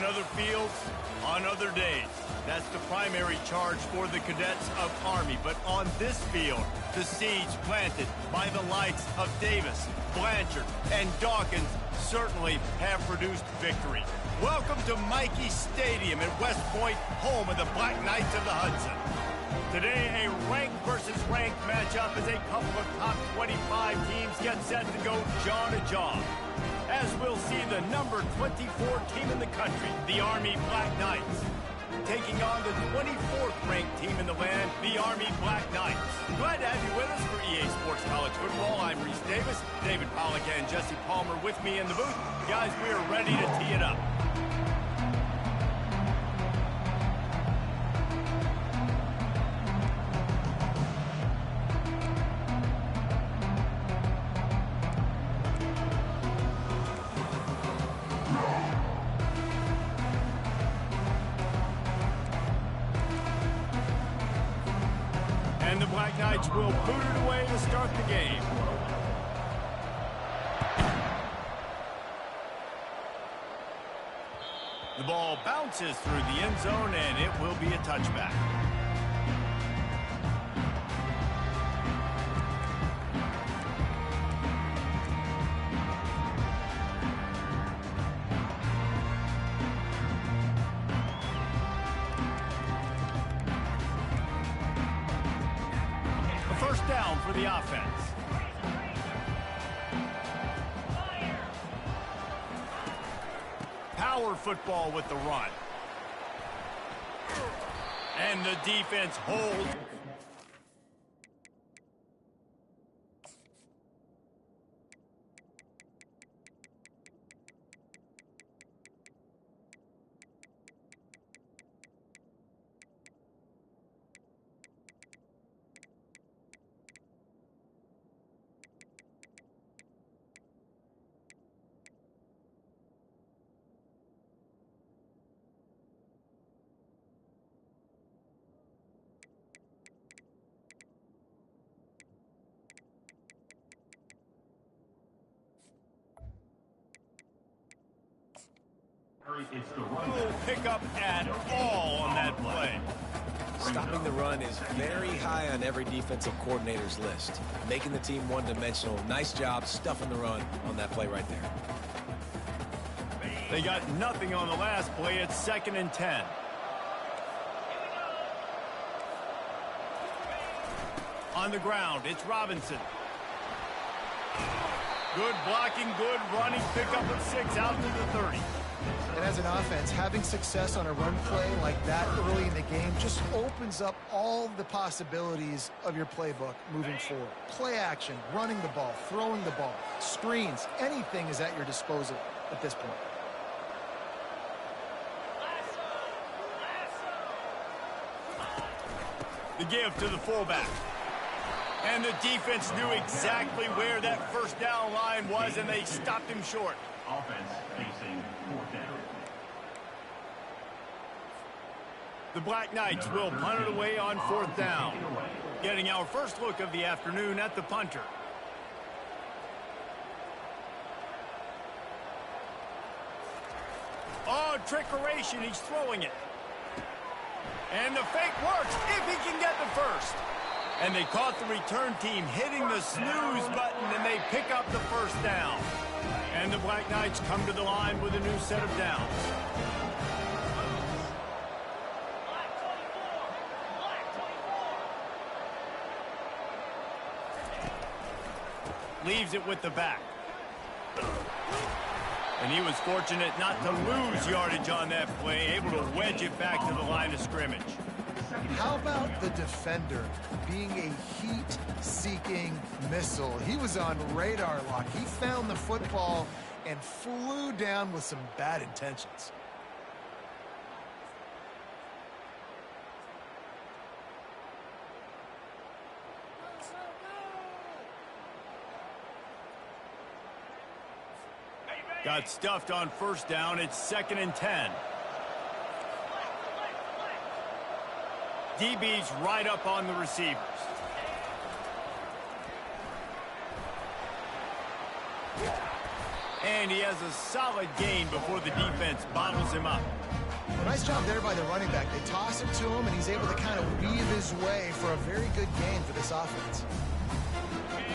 On other fields, on other days. That's the primary charge for the cadets of Army. But on this field, the siege planted by the likes of Davis, Blanchard, and Dawkins certainly have produced victory. Welcome to Michie Stadium at West Point, home of the Black Knights of the Hudson. Today, a ranked versus ranked matchup as a couple of top 25 teams get set to go jaw to jaw. As we'll see the number 24 team in the country, the Army Black Knights, taking on the 24th ranked team in the land, the Army Black Knights. Glad to have you with us for EA Sports College Football. I'm Reese Davis, David Pollock and Jesse Palmer with me in the booth. Guys, we are ready to tee it up. And the Black Knights will boot it away to start the game. The ball bounces through the end zone, and it will be a touchback. First down for the offense. Power football with the run. And the defense holds. No pickup at all on that play. Stopping the run is very high on every defensive coordinator's list. Making the team one-dimensional. Nice job stuffing the run on that play right there. They got nothing on the last play. It's 2nd and 10. On the ground, it's Robinson. Good blocking, good running. Pickup of 6 out to the 30. And as an offense, having success on a run play like that early in the game just opens up all the possibilities of your playbook moving forward. Play action, running the ball, throwing the ball, screens, anything is at your disposal at this point. The give to the fullback. And the defense knew exactly where that first down line was, and they stopped him short. Offense facing 4th down. The Black Knights will punt it away on 4th down. Getting our first look of the afternoon at the punter. Oh, trickeration, he's throwing it. And the fake works if he can get the first. And they caught the return team hitting the snooze button, and they pick up the first down. And the Black Knights come to the line with a new set of downs. Leaves it with the back. And he was fortunate not to lose yardage on that play, able to wedge it back to the line of scrimmage. How about the defender being a heat-seeking missile? He was on radar lock. He found the football and flew down with some bad intentions. Got stuffed on first down. It's 2nd and 10. DB's right up on the receivers. And he has a solid gain before the defense bottles him up. Well, nice job there by the running back. They toss it to him, and he's able to kind of weave his way for a very good gain for this offense.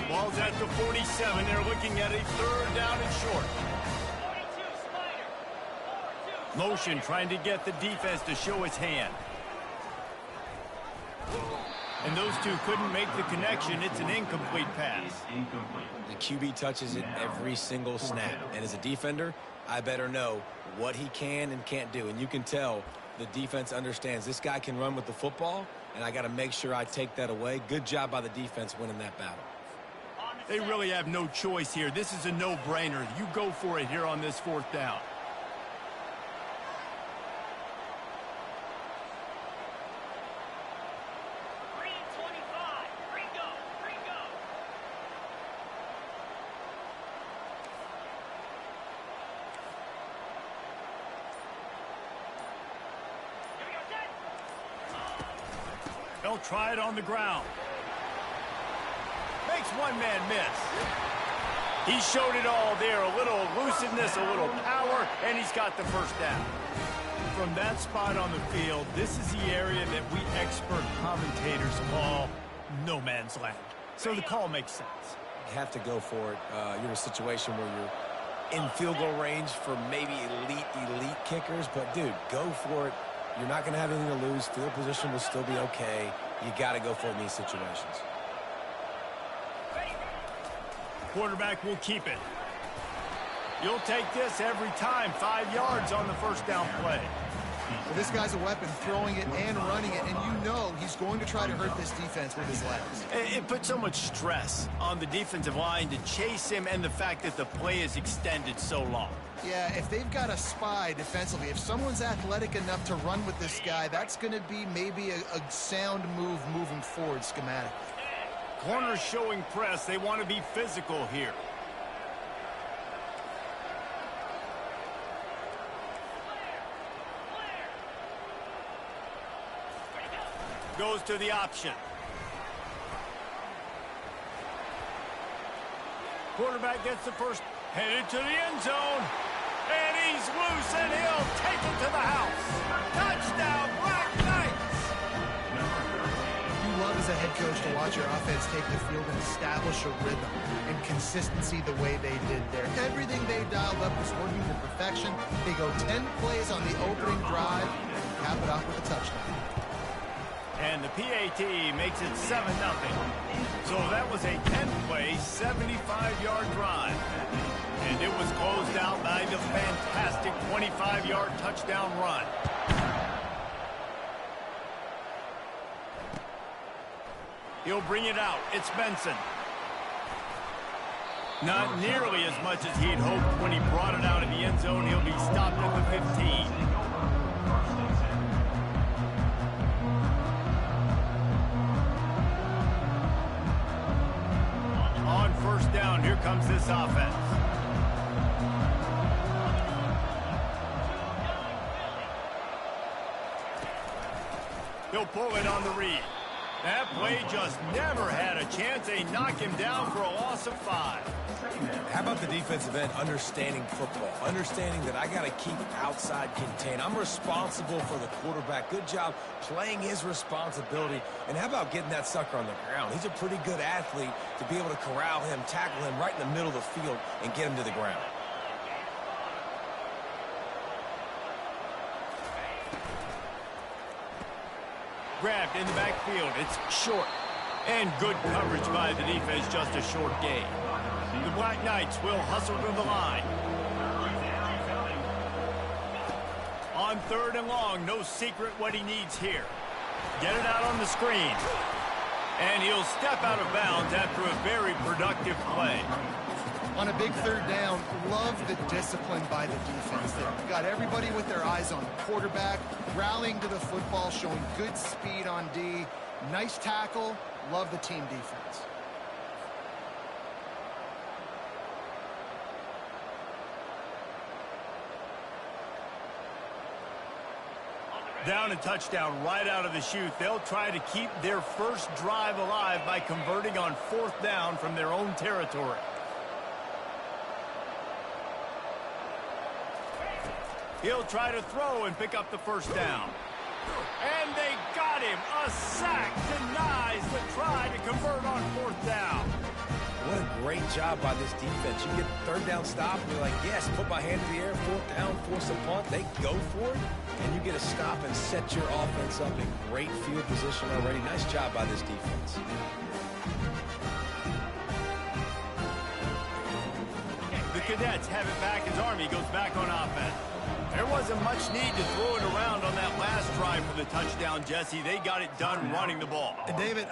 Ball's at the 47. They're looking at a third down and short. Motion trying to get the defense to show his hand. And those two couldn't make the connection. It's an incomplete pass. The QB touches it every single snap. And as a defender, I better know what he can and can't do. And you can tell the defense understands this guy can run with the football, and I got to make sure I take that away. Good job by the defense winning that battle. They really have no choice here. This is a no-brainer. You go for it here on this fourth down. They'll try it on the ground. Makes one man miss. He showed it all there. A little elusiveness, a little power, and he's got the first down. From that spot on the field, this is the area that we expert commentators call no man's land. So the call makes sense. You have to go for it. You're in a situation where you're in field goal range for maybe elite kickers, but dude, go for it. You're not going to have anything to lose. Field position will still be okay. You got to go for it in these situations. Quarterback will keep it. You'll take this every time. 5 yards on the first down play. Well, this guy's a weapon, throwing it and running it, and you know he's going to try to hurt this defense with his legs. It puts so much stress on the defensive line to chase him, and the fact that the play is extended so long. Yeah, if they've got a spy defensively, if someone's athletic enough to run with this guy, that's going to be maybe a sound move moving forward schematically. Corners showing press. They want to be physical here. Goes to the option. Quarterback gets the first, headed to the end zone. And he's loose, and he'll take it to the house. Touchdown, Black Knights! You love as a head coach to watch your offense take the field and establish a rhythm and consistency the way they did there. Everything they dialed up was working to perfection. They go 10 plays on the opening drive, cap it off with a touchdown. And the PAT makes it 7-0. So that was a 10-play, 75-yard drive. And it was closed out by the fantastic 25-yard touchdown run. He'll bring it out. It's Benson. Not nearly as much as he'd hoped when he brought it out in the end zone. He'll be stopped at the 15. On first down, here comes this offense. He'll pull it on the read. That play just never had a chance. They knock him down for a loss of 5. How about the defensive end understanding football, understanding that I got to keep outside contained. I'm responsible for the quarterback. Good job playing his responsibility. And how about getting that sucker on the ground? He's a pretty good athlete to be able to corral him, tackle him right in the middle of the field, and get him to the ground. Grabbed in the backfield. It's short. And good coverage by the defense, just a short gain. The Black Knights will hustle to the line. On third and long, no secret what he needs here. Get it out on the screen. And he'll step out of bounds after a very productive play. On a big third down, love the discipline by the defense there. Got everybody with their eyes on the quarterback, rallying to the football, showing good speed on D. Nice tackle. Love the team defense. Down and touchdown right out of the chute. They'll try to keep their first drive alive by converting on fourth down from their own territory. He'll try to throw and pick up the first down. And they got him. A sack denies the try to convert on fourth down. What a great job by this defense. You get third down stop, and you're like, yes, put my hand in the air, fourth down, force a punt. They go for it, and you get a stop and set your offense up in great field position already. Nice job by this defense. The Cadets have it back as Army goes back on offense. There wasn't much need to throw it around on that last drive for the touchdown, Jesse. They got it done running the ball. David...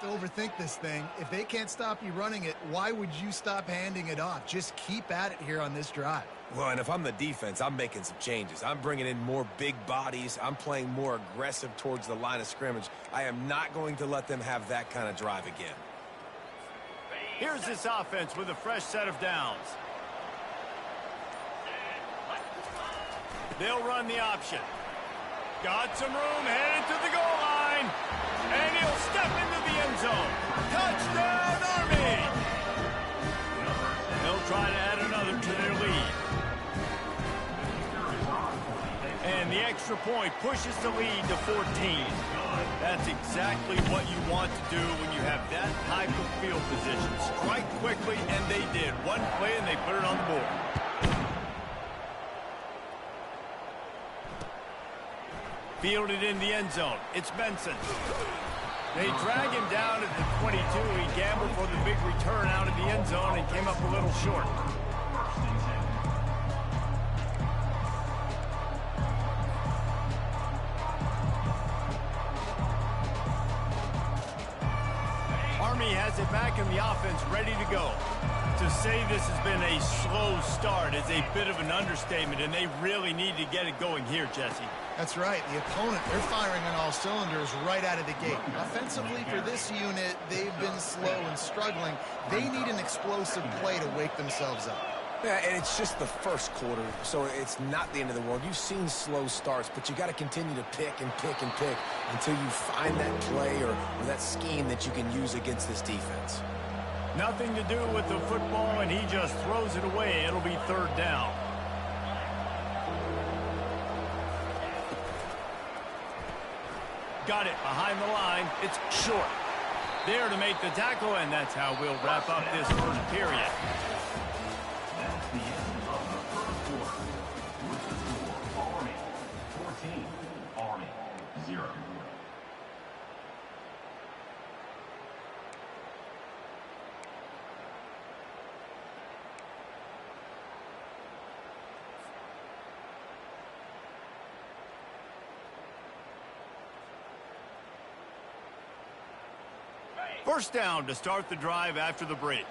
To overthink this thing. If they can't stop you running it, why would you stop handing it off? Just keep at it here on this drive. Well, and if I'm the defense, I'm making some changes. I'm bringing in more big bodies. I'm playing more aggressive towards the line of scrimmage. I am not going to let them have that kind of drive again. Here's this offense with a fresh set of downs. They'll run the option. Got some room, headed to the goal line. And he'll step into the end zone. Touchdown, Army! They'll try to add another to their lead. And the extra point pushes the lead to 14. That's exactly what you want to do when you have that type of field position. Strike quickly, and they did. One play, and they put it on the board. Fielded in the end zone. It's Benson. They drag him down at the 22. He gambled for the big return out of the end zone and came up a little short. Army has it back in the offense, ready to go. To say this has been a slow start is a bit of an understatement, and they really need to get it going here, Jesse. That's right. The opponent, they're firing on all cylinders right out of the gate. Offensively, for this unit, they've been slow and struggling. They need an explosive play to wake themselves up. Yeah, and it's just the first quarter, so it's not the end of the world. You've seen slow starts, but you got to continue to pick and pick and pick until you find that play or that scheme that you can use against this defense. Nothing to do with the football, and he just throws it away. It'll be third down. Got it behind the line. It's short. There to make the tackle, and that's how we'll wrap up this first period. That's the end of the first quarter. With the score, Army 14, Army 0. First down to start the drive after the break.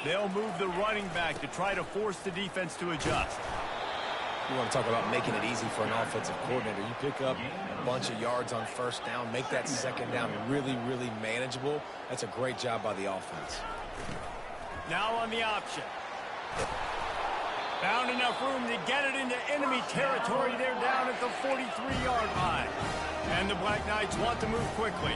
They'll move the running back to try to force the defense to adjust. You want to talk about making it easy for an offensive coordinator. You pick up a bunch of yards on first down, make that second down really, really manageable. That's a great job by the offense. Now on the option. Found enough room to get it into enemy territory. They're down at the 43-yard line. And the Black Knights want to move quickly.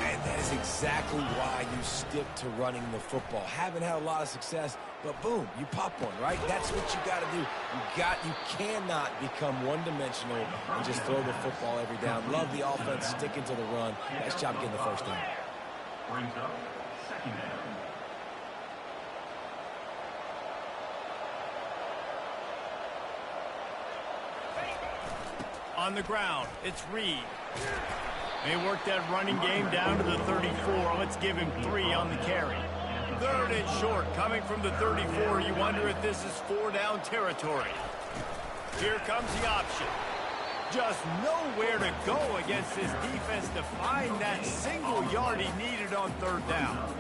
And that is exactly why you stick to running the football. Haven't had a lot of success, but boom, you pop one, right? That's what you got to do. You cannot become one-dimensional and just throw the football every down. Love the offense, sticking to the run. Nice job getting the first down. Brings up second down. On the ground, it's Reed. They work that running game down to the 34. Let's give him 3 on the carry. Third and short, coming from the 34. You wonder if this is 4-down territory. Here comes the option. Just nowhere to go against this defense to find that single yard he needed on third down.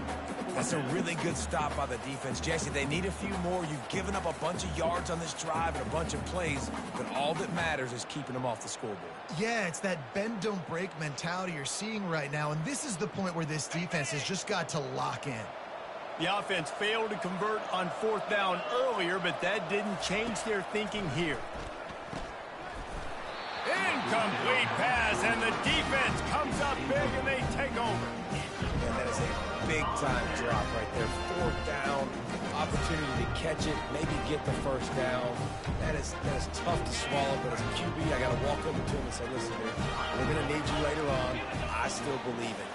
That's a really good stop by the defense. Jesse, they need a few more. You've given up a bunch of yards on this drive and a bunch of plays, but all that matters is keeping them off the scoreboard. Yeah, it's that bend, don't break mentality you're seeing right now, and this is the point where this defense has just got to lock in. The offense failed to convert on fourth down earlier, but that didn't change their thinking here. Incomplete pass, and the defense comes up big, and they take over. And that is a big-time drop right there. Fourth down, opportunity to catch it, maybe get the first down. That is tough to swallow, but as a QB, I got to walk over to him and say, listen, dude, we're going to need you later on. I still believe it.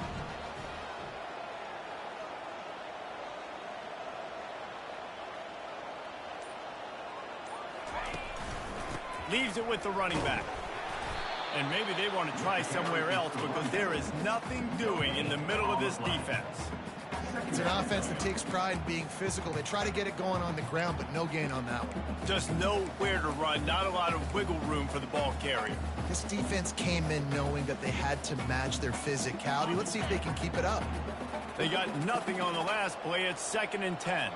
Leaves it with the running back. And maybe they want to try somewhere else because there is nothing doing in the middle of this defense. It's an offense that takes pride in being physical. They try to get it going on the ground, but no gain on that one. Just nowhere to run, not a lot of wiggle room for the ball carrier. This defense came in knowing that they had to match their physicality. Let's see if they can keep it up. They got nothing on the last play. It's 2nd and 10.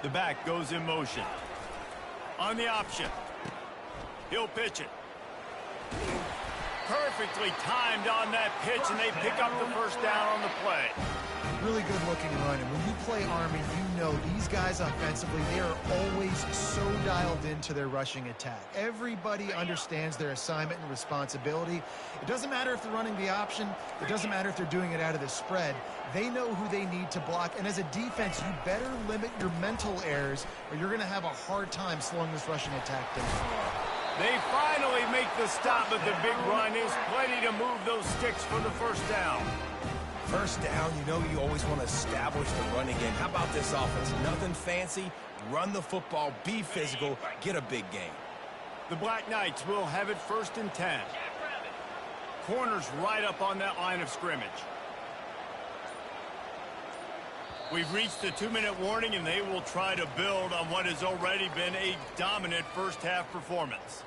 The back goes in motion. On the option. He'll pitch it. Perfectly timed on that pitch, and they pick up the first down on the play. Really good looking run, and when you play Army, you know these guys offensively, they are always so dialed into their rushing attack. Everybody understands their assignment and responsibility. It doesn't matter if they're running the option. It doesn't matter if they're doing it out of the spread. They know who they need to block, and as a defense, you better limit your mental errors or you're going to have a hard time slowing this rushing attack down. They finally make the stop at the big run. There's plenty to move those sticks for the first down. First down, you know you always want to establish the running game. How about this offense? Nothing fancy. Run the football, be physical, get a big game. The Black Knights will have it 1st and 10. Corners right up on that line of scrimmage. We've reached the 2-minute warning, and they will try to build on what has already been a dominant first-half performance.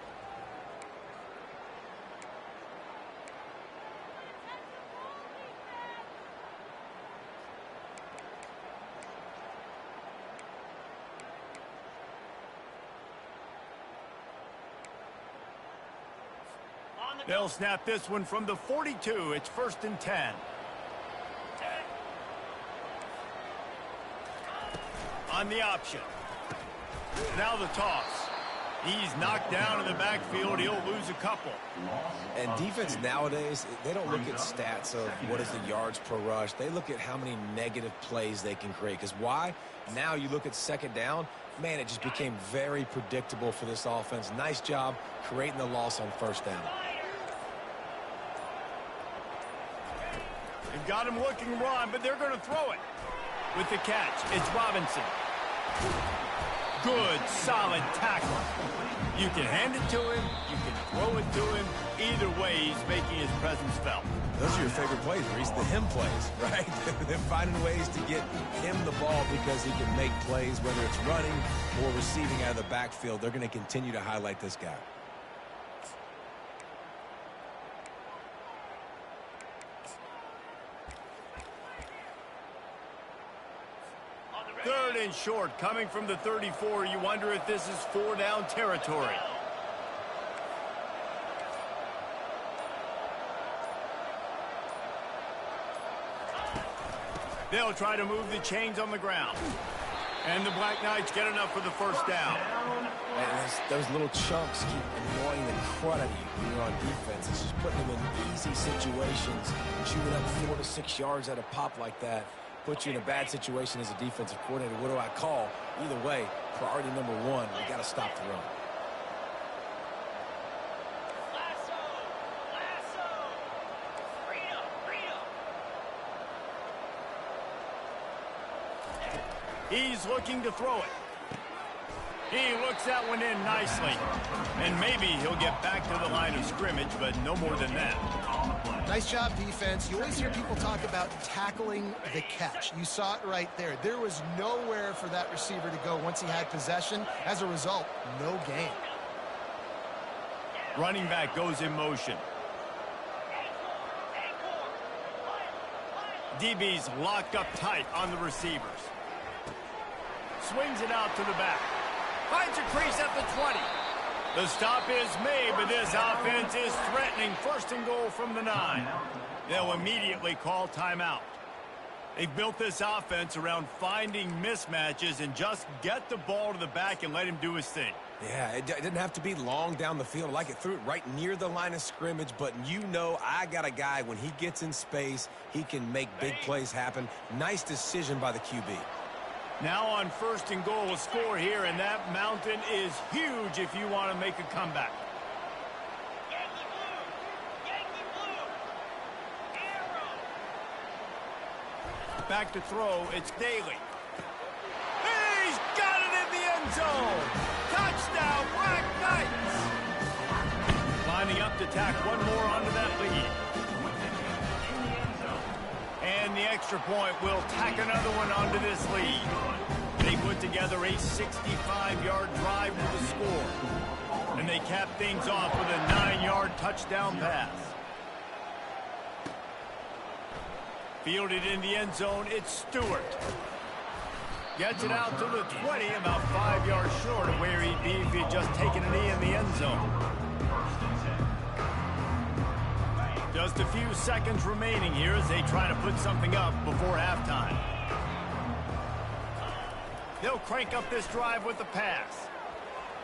They'll snap this one from the 42. It's 1st and 10. On the option. Now the toss. He's knocked down in the backfield. He'll lose a couple. And defense nowadays, they don't look at stats of what is the yards per rush. They look at how many negative plays they can create. Because why? Now you look at 2nd down. Man, it just became very predictable for this offense. Nice job creating the loss on 1st down. They've got him looking run, but they're going to throw it. With the catch, it's Robinson. Good, solid tackle. You can hand it to him, you can throw it to him. Either way, he's making his presence felt. Those are your favorite plays, Reese, the him plays, right? They're finding ways to get him the ball because he can make plays, whether it's running or receiving out of the backfield. They're going to continue to highlight this guy. Third and short, coming from the 34. You wonder if this is 4-down territory. They'll try to move the chains on the ground. And the Black Knights get enough for the first down. And those little chunks keep annoying the crud out of you when you're on defense. It's just putting them in easy situations. Shooting up 4 to 6 yards at a pop like that puts you in a bad situation as a defensive coordinator. What do I call? Either way, priority number one, we got to stop the run. He's looking to throw it. He looks that one in nicely. And maybe he'll get back to the line of scrimmage, but no more than that. Nice job, defense. You always hear people talk about tackling the catch. You saw it right there. There was nowhere for that receiver to go once he had possession. As a result, no gain. Running back goes in motion. DB's locked up tight on the receivers. Swings it out to the back. Finds a crease at the 20. The stop is made, but this offense is threatening. First and goal from the 9. They'll immediately call timeout. They've built this offense around finding mismatches and just get the ball to the back and let him do his thing. Yeah, it didn't have to be long down the field. Like it threw it right near the line of scrimmage, but you know I got a guy, when he gets in space, he can make big plays happen. Nice decision by the QB. Now on first and goal, a score here, and that mountain is huge if you want to make a comeback. Back to throw, it's Daly. He's got it in the end zone! Touchdown, Black Knights! Lining up to tack one more onto that lead. And the extra point will tack another one onto this lead. They put together a 65-yard drive with a score. And they cap things off with a 9-yard touchdown pass. Fielded in the end zone, it's Stewart. Gets it out to the 20, about 5 yards short of where he'd be if he'd just taken a knee in the end zone. Just a few seconds remaining here as they try to put something up before halftime. They'll crank up this drive with the pass.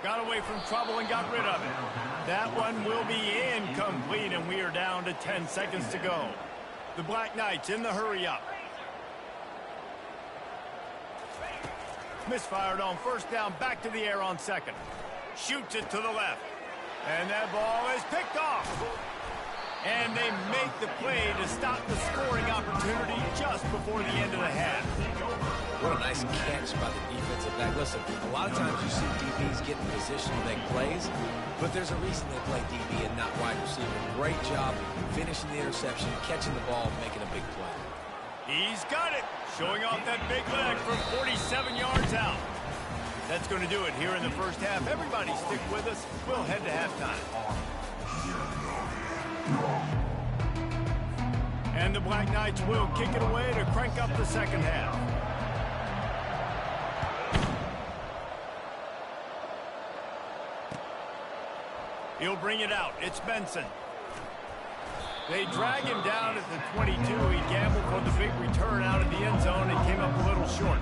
Got away from trouble and got rid of it. That one will be incomplete, and we are down to 10 seconds to go. The Black Knights in the hurry-up. Misfired on first down, back to the air on second. Shoots it to the left. And that ball is picked off. And they make the play to stop the scoring opportunity just before the end of the half. What a nice catch by the defensive back. Listen, a lot of times you see DBs get in position to make plays, but there's a reason they play DB and not wide receiver. Great job finishing the interception, catching the ball, making a big play. He's got it, showing off that big leg from 47 yards out. That's going to do it here in the first half. Everybody stick with us. We'll head to halftime. And the Black Knights will kick it away to crank up the second half. He'll bring it out. It's Benson. They drag him down at the 22. He gambled for the big return out of the end zone and came up a little short.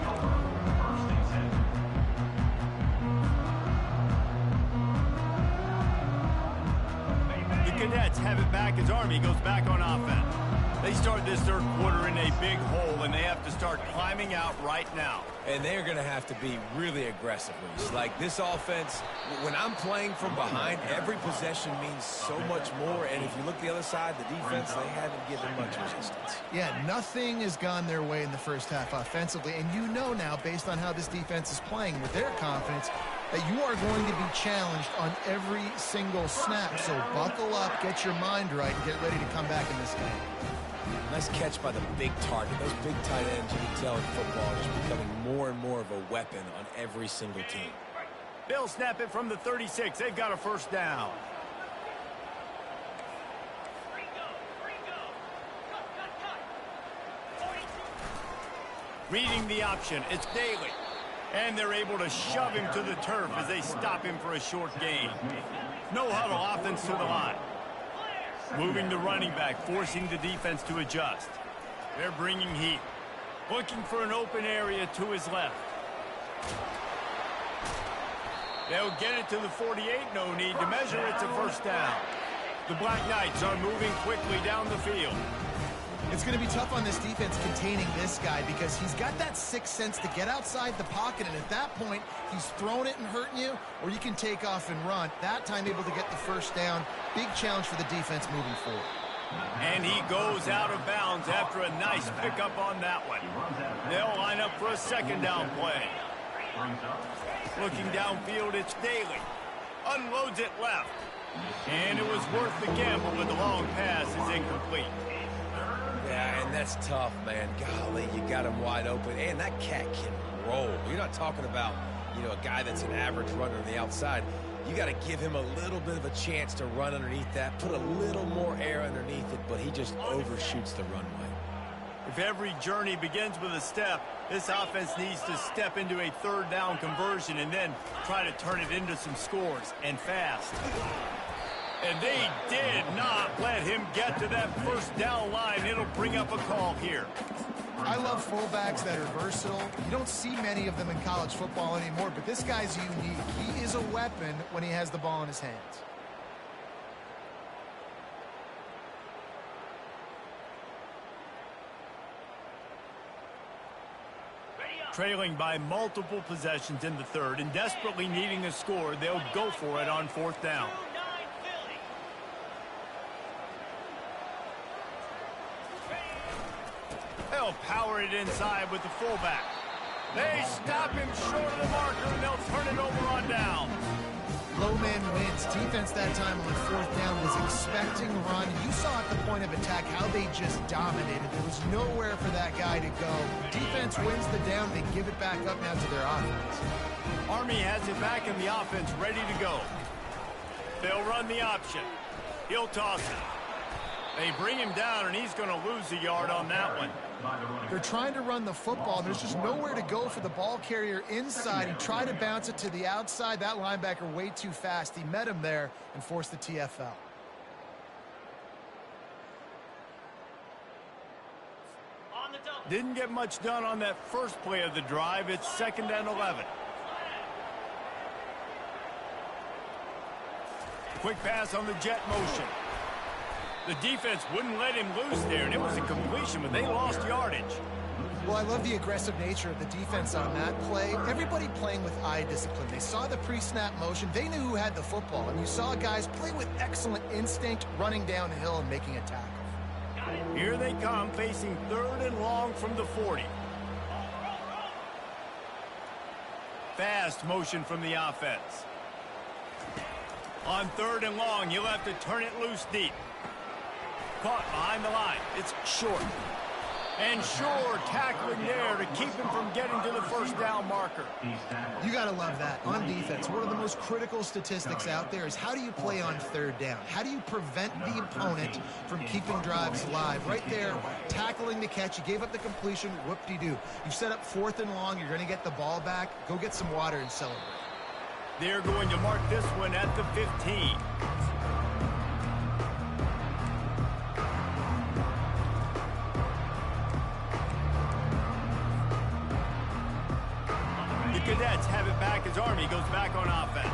The Cadets have it back as Army goes back on offense. They start this third quarter in a big hole, and they have to start climbing out right now. And they're going to have to be really aggressive. Like this offense, when I'm playing from behind, every possession means so much more. And if you look the other side, the defense, they haven't given much resistance. Yeah, nothing has gone their way in the first half offensively. And you know now, based on how this defense is playing with their confidence, that you are going to be challenged on every single snap. So buckle up, get your mind right, and get ready to come back in this game. Nice catch by the big target. Those big tight ends, you can tell in football, are just becoming more and more of a weapon on every single team. They'll snap it from the 36. They've got a first down. Reading the option, it's Daly. And they're able to shove him to the turf as they stop him for a short gain. No huddle offense to the line. Moving the running back, forcing the defense to adjust. They're bringing heat. Looking for an open area to his left. They'll get it to the 48. No need to measure. It's a first down. The Black Knights are moving quickly down the field. It's going to be tough on this defense containing this guy because he's got that sixth sense to get outside the pocket, and at that point, he's throwing it and hurting you, or you can take off and run. That time able to get the first down. Big challenge for the defense moving forward. And he goes out of bounds after a nice pickup on that one. They'll line up for a second down play. Looking downfield, it's Daly. Unloads it left. And it was worth the gamble, but the long pass is incomplete. Yeah, and that's tough, man. Golly, you got him wide open. And that cat can roll. You're not talking about, a guy that's an average runner on the outside. You got to give him a little bit of a chance to run underneath that, put a little more air underneath it, but he just overshoots the runway. If every journey begins with a step, this offense needs to step into a third down conversion and then try to turn it into some scores, and fast. And they did not let him get to that first down line. It'll bring up a call here. I love fullbacks that are versatile. You don't see many of them in college football anymore, but this guy's unique. He is a weapon when he has the ball in his hands. Trailing by multiple possessions in the third and desperately needing a score, they'll go for it on fourth down. They'll power it inside with the fullback. They stop him short of the marker, and they'll turn it over on down. Low man wins. Defense that time on fourth down was expecting run. You saw at the point of attack how they just dominated. There was nowhere for that guy to go. Defense wins the down. They give it back up now to their offense. Army has it back in the offense, ready to go. They'll run the option. He'll toss it. They bring him down, and he's going to lose a yard on that one. They're trying to run the football. There's just nowhere to go for the ball carrier inside. He tried to bounce it to the outside. That linebacker way too fast. He met him there and forced the TFL. Didn't get much done on that first play of the drive. It's 2nd and 11. Quick pass on the jet motion. The defense wouldn't let him loose there, and it was a completion, but they lost yardage. Well, I love the aggressive nature of the defense on that play. Everybody playing with eye discipline. They saw the pre-snap motion. They knew who had the football, and you saw guys play with excellent instinct, running downhill and making a tackle. Here they come, facing 3rd and long from the 40. Fast motion from the offense. On 3rd and long, you'll have to turn it loose deep. Caught behind the line. It's Short. And Short tackling there to keep him from getting to the first down marker. You got to love that. On defense, one of the most critical statistics out there is how do you play on 3rd down? How do you prevent the opponent from keeping drives alive? Right there, tackling the catch. You gave up the completion. Whoop-de-doo. You set up 4th and long. You're going to get the ball back. Go get some water and celebrate. They're going to mark this one at the 15. Cadets have it back as Army goes back on offense.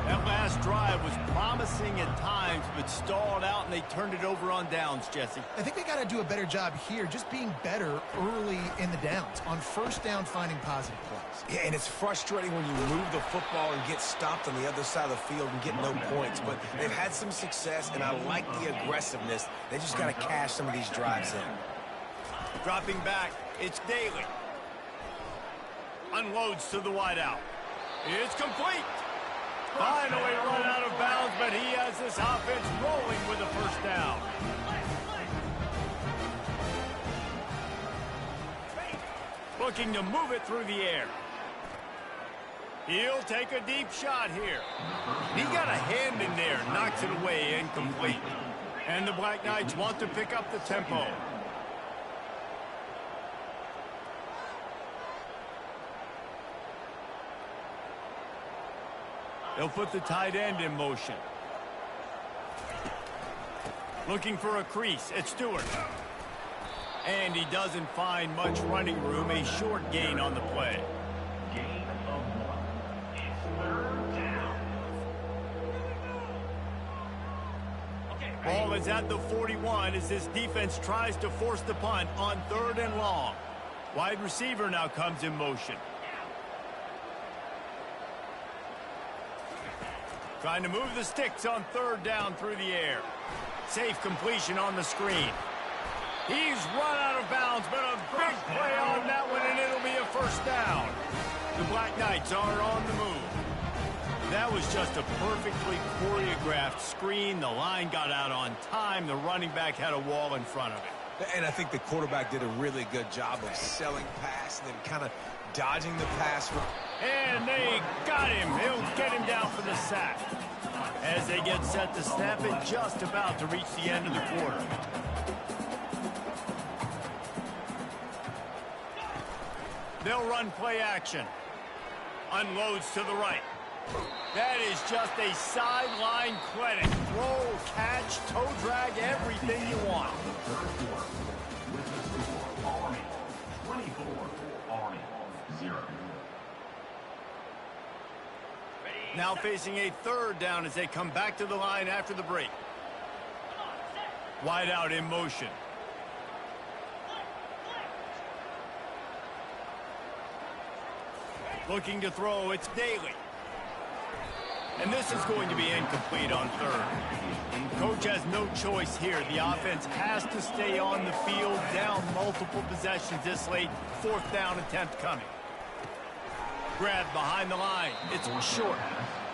That last drive was promising at times, but stalled out, and they turned it over on downs, Jesse. I think they got to do a better job here, just being better early in the downs. On first down, finding positive plays. Yeah, and it's frustrating when you move the football and get stopped on the other side of the field and get no points. But they've had some success, and I like the aggressiveness. They just got to cash some of these drives in. Dropping back, it's Daly. Unloads to the wideout. It's complete. Finally run out of bounds, but he has this offense rolling with a first down. Looking to move it through the air. He'll take a deep shot here. He got a hand in there, knocks it away, incomplete. And the Black Knights want to pick up the tempo. They'll put the tight end in motion. Looking for a crease. It's Stewart. And he doesn't find much running room. A short gain on the play. Gain of 1. It's third down. Ball is at the 41 as this defense tries to force the punt on 3rd and long. Wide receiver now comes in motion. Trying to move the sticks on 3rd down through the air. Safe completion on the screen. He's run out of bounds, but a big play on that one, and it'll be a first down. The Black Knights are on the move. That was just a perfectly choreographed screen. The line got out on time. The running back had a wall in front of it. And I think the quarterback did a really good job of selling pass and then kind of dodging the pass. And they got him. He'll get him down for the sack. As they get set to snap it, just about to reach the end of the quarter. They'll run play action. Unloads to the right. That is just a sideline clinic. Roll, catch, toe drag, everything you want. With the score, Army 24, Army 0. Now facing a 3rd down as they come back to the line after the break. Wide out in motion. Looking to throw, it's Daly. And this is going to be incomplete on 3rd. Coach has no choice here. The offense has to stay on the field, down multiple possessions this late. 4th down attempt coming. Grabbed behind the line. It's short.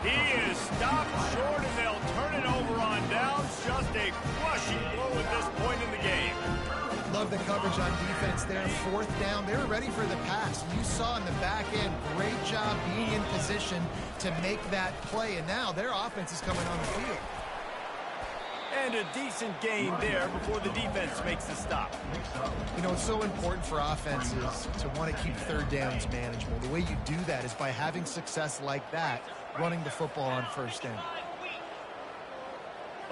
He is stopped short, and they'll turn it over on downs. Just a crushing blow at this point in the game. Love the coverage on defense there. 4th down. They were ready for the pass. You saw in the back end, great job being in position to make that play. And now their offense is coming on the field. And a decent gain there before the defense makes the stop. You know, it's so important for offenses to want to keep 3rd downs manageable. The way you do that is by having success like that, running the football on 1st down.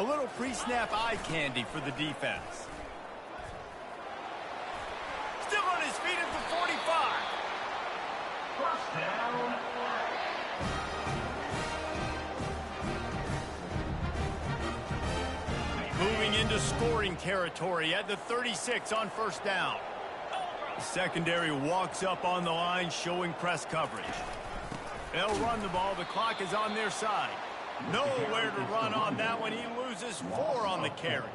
A little pre-snap eye candy for the defense. Still on his feet at the 45. First down. Moving into scoring territory at the 36 on 1st down. The secondary walks up on the line, showing press coverage. They'll run the ball. The clock is on their side. Nowhere to run on that one. He loses 4 on the carry.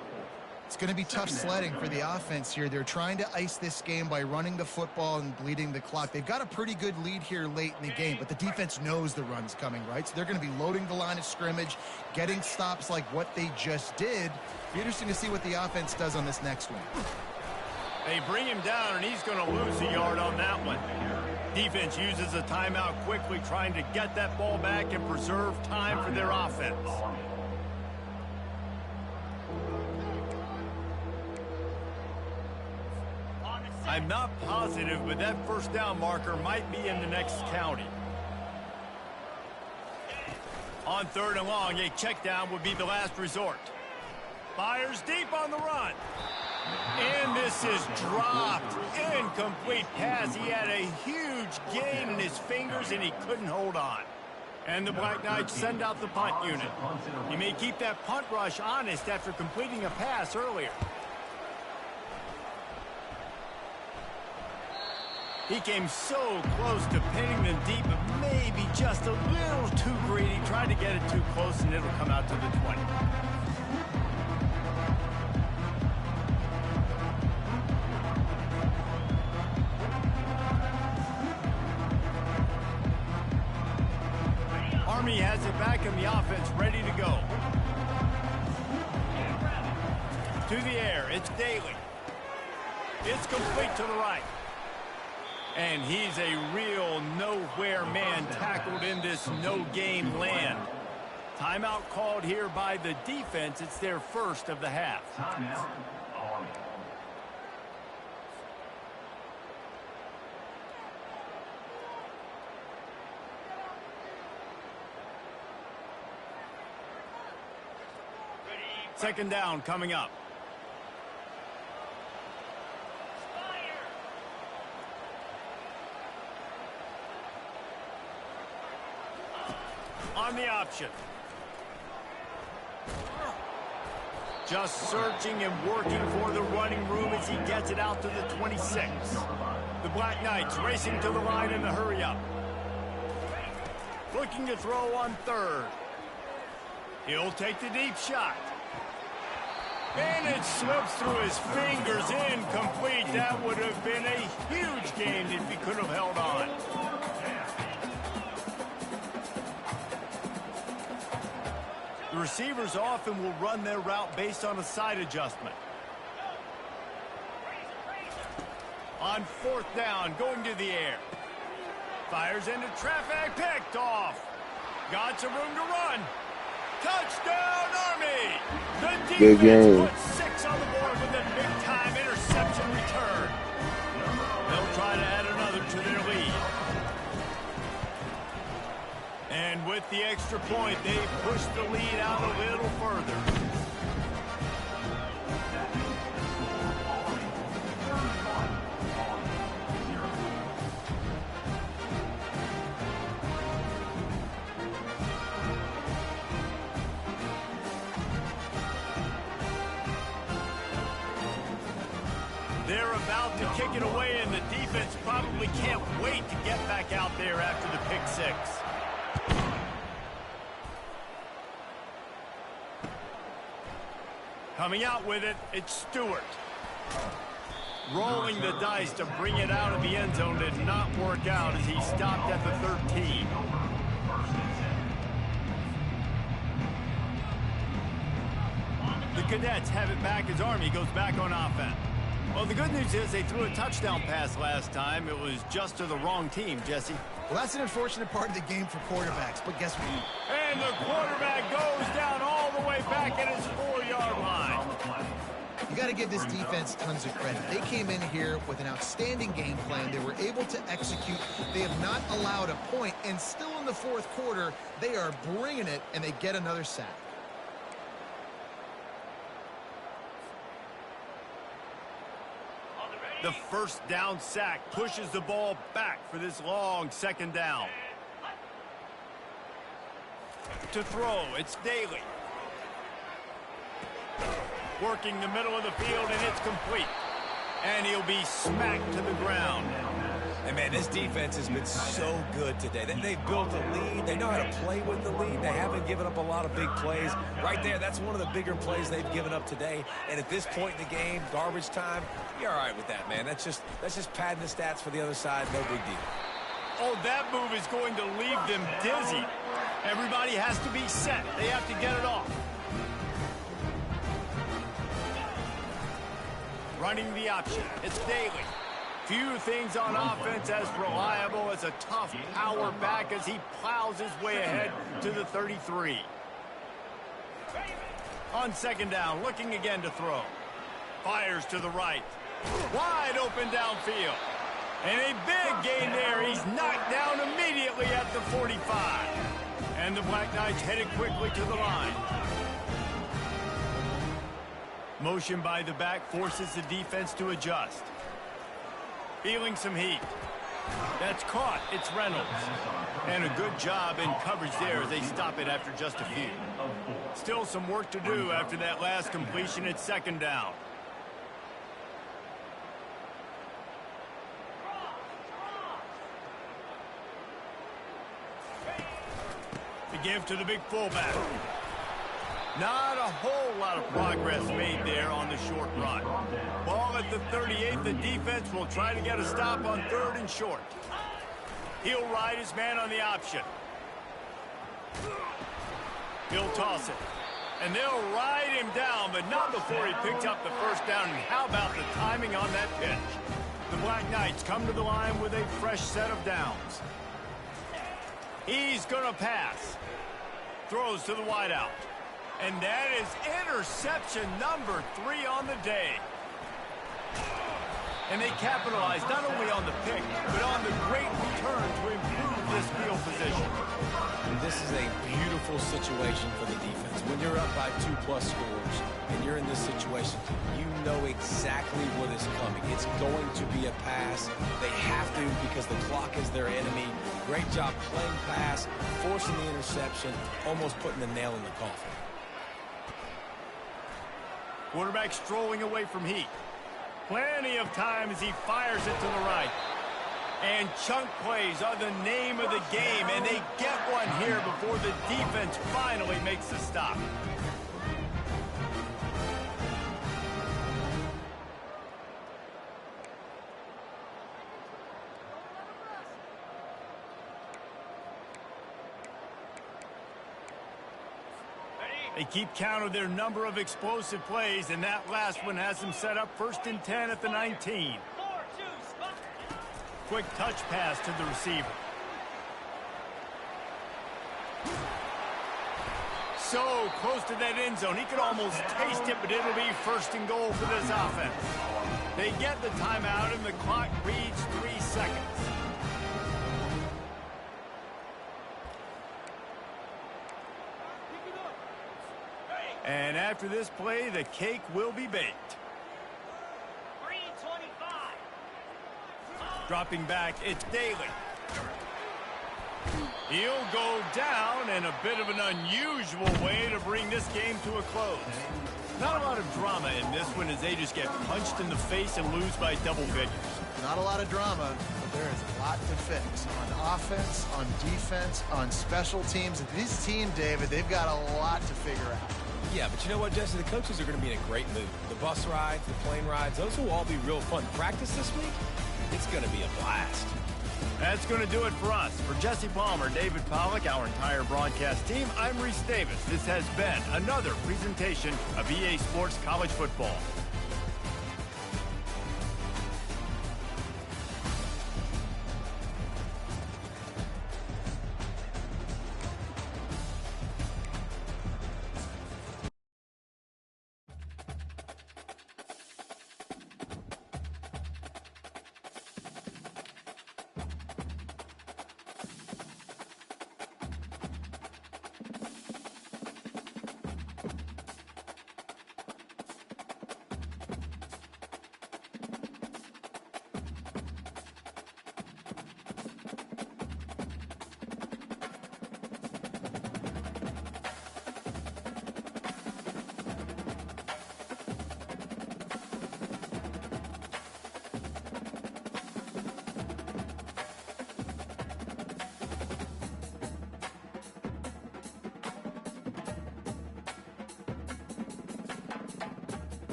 It's going to be tough sledding for the offense here. They're trying to ice this game by running the football and bleeding the clock. They've got a pretty good lead here late in the game, but the defense knows the run's coming, right? So they're going to be loading the line of scrimmage, getting stops like what they just did. Be interesting to see what the offense does on this next one. They bring him down, and he's going to lose a yard on that one. Defense uses a timeout quickly, trying to get that ball back and preserve time for their offense. I'm not positive, but that 1st down marker might be in the next county. On 3rd and long, a check down would be the last resort. Fires deep on the run. And this is dropped. Incomplete pass. He had a huge gain in his fingers, and he couldn't hold on. And the Black Knights send out the punt unit. He may keep that punt rush honest after completing a pass earlier. He came so close to pinning them deep, but maybe just a little too greedy. Tried to get it too close, and it'll come out to the 20. Army has it back in the offense, ready to go. To the air, it's Daly. It's complete to the right. And he's a real nowhere man tackled in this no-game land. Timeout called here by the defense. It's their first of the half. Timeout, Army. Second down coming up. On the option. Just searching and working for the running room as he gets it out to the 26. The Black Knights racing to the line in the hurry up. Looking to throw on third. He'll take the deep shot. And it slips through his fingers, incomplete. That would have been a huge gain if he could have held on. The receivers often will run their route based on a side adjustment. On fourth down, going to the air. Fires into traffic, picked off. Got some room to run. Touchdown, Army! The defense puts 6 on the board with a big-time interception return. They'll try to add another to their lead. And with the extra point, they push the lead out a little further. They're about to kick it away, and the defense probably can't wait to get back out there after the pick six. Coming out with it, it's Stewart. Rolling the dice to bring it out of the end zone did not work out as he stopped at the 13. The Cadets have it back as Army goes back on offense. Well, the good news is they threw a touchdown pass last time. It was just to the wrong team, Jesse. Well, that's an unfortunate part of the game for quarterbacks, but guess what? And the quarterback goes down all the way back at his 4-yard line. You got to give this defense tons of credit. They came in here with an outstanding game plan. They were able to execute. They have not allowed a point, and still in the fourth quarter, they are bringing it, and they get another sack. The first down sack pushes the ball back for this long second down. To throw, it's Daly. Working the middle of the field, and it's complete. And he'll be smacked to the ground. And, man, this defense has been so good today. They've built a lead. They know how to play with the lead. They haven't given up a lot of big plays. Right there, that's one of the bigger plays they've given up today. And at this point in the game, garbage time, you're all right with that, man. That's just padding the stats for the other side. No big deal. Oh, that move is going to leave them dizzy. Everybody has to be set. They have to get it off. Running the option. It's Daly. Few things on offense as reliable as a tough power back as he plows his way ahead to the 33. On second down, looking again to throw. Fires to the right. Wide open downfield. And a big gain there. He's knocked down immediately at the 45. And the Black Knights headed quickly to the line. Motion by the back forces the defense to adjust. Feeling some heat. That's caught. It's Reynolds. And a good job in coverage there as they stop it after just a few. Still some work to do after that last completion at second down. The give to the big fullback. Not a whole lot of progress made there on the short run. Ball at the 38. The defense will try to get a stop on 3rd and short. He'll ride his man on the option. He'll toss it. And they'll ride him down, but not before he picks up the first down. And how about the timing on that pitch? The Black Knights come to the line with a fresh set of downs. He's going to pass. Throws to the wideout. And that is interception number 3 on the day. And they capitalize not only on the pick, but on the great return to improve this field position. And this is a beautiful situation for the defense. When you're up by 2+ scores and you're in this situation, you know exactly what is coming. It's going to be a pass. They have to because the clock is their enemy. Great job playing pass, forcing the interception, almost putting the nail in the coffin. Quarterback strolling away from heat. Plenty of time as he fires it to the right. And chunk plays are the name of the game, and they get one here before the defense finally makes the stop. They keep count of their number of explosive plays, and that last one has them set up 1st and 10 at the 19. Quick touch pass to the receiver. So close to that end zone. He could almost taste it, but it'll be 1st and goal for this offense. They get the timeout, and the clock reads 3 seconds. And after this play, the cake will be baked. 3:25. Dropping back, it's Daly. He'll go down in a bit of an unusual way to bring this game to a close. Not a lot of drama in this one as they just get punched in the face and lose by double figures. Not a lot of drama, but there is a lot to fix on offense, on defense, on special teams. This team, David, they've got a lot to figure out. Yeah, but you know what, Jesse? The coaches are going to be in a great mood. The bus rides, the plane rides, those will all be real fun. Practice this week, it's going to be a blast. That's going to do it for us. For Jesse Palmer, David Pollack, our entire broadcast team, I'm Reese Davis. This has been another presentation of EA Sports College Football.